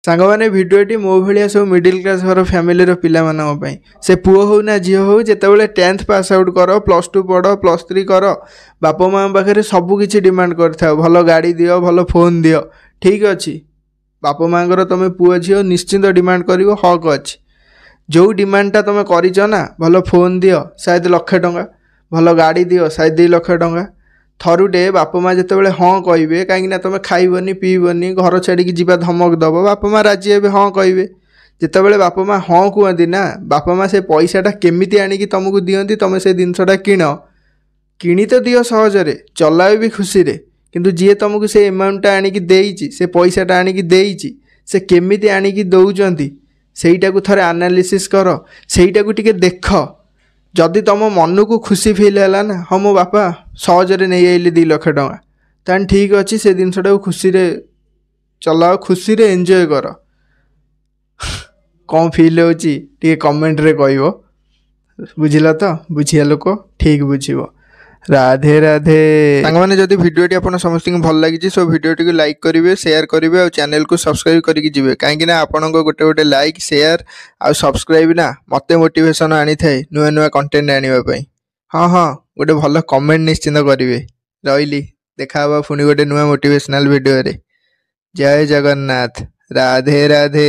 सांगने भिडियोटी मो भाया सब middle class घर फैमिली पाई से पुओ हो ना झील हो जिते 10th पास आउट कर +2 पढ़ +3 कर बाप माँ पाखे सबकि डिमांड कर भल गाड़ी दियो भल फोन दियो ठीक अच्छे बाप माँ तुम पुओ झील निश्चिंत डिमांड कर हक अच्छी जो डिमांडटा तुम करना भल फोन दियो शायद 1 लाख टंका भल गाड़ी दियो शायद 2 लाख टंका थरुटे बाप माँ जिते हाँ कहे कहीं तुम खाइबनी पीबनी घर छाड़ी जीवा धमक दब बाप माँ राजी हे हाँ कहे जिते बाप माँ हाँ कहती ना बाप माँ से पैसाटा केमिति आनिकी तुमको दियंती तुम से जिनसटा किणी तो दियो सहजरे चलाओ भी खुशी रे किंतु जी तुमको से एमाउंटटा आनिकी देइची से पैसाटा आनिकी देइची से केमिति आनिकी दौरान सेटा को थोड़े एनालिसिस कर सेटा को टिके देख जदि तुम मन को खुशी फिल है ना हाँ मो बापा सहजरे नहीं आइले 2 लाख टंका तान ठीक अच्छे से जिनसटा को खुशी रे चलाओ खुशी रे एंजॉय कर कौन फिल होती कमेंट रे कहिवो बुझिला तो बुझिया लोक ठीक बुझिवो राधे राधे सांगमाने जदि भिडियोटी आपन समस्त भल लगी सो भिडियोटी को लाइक करेंगे शेयर करेंगे और चैनल को सब्सक्राइब करके जी कहीं आपण गोटे गोटे लाइक शेयर आ सब्सक्राइब ना मत मोटिवेशन आनी थाए नुआ नुआ कंटेंट आने हाँ हाँ गोटे भल कमेंट निश्चिंत करेंगे रही देखा पुणी गोटे नुआ मोटिवेशनल वीडियो रे जय जगन्नाथ राधे राधे।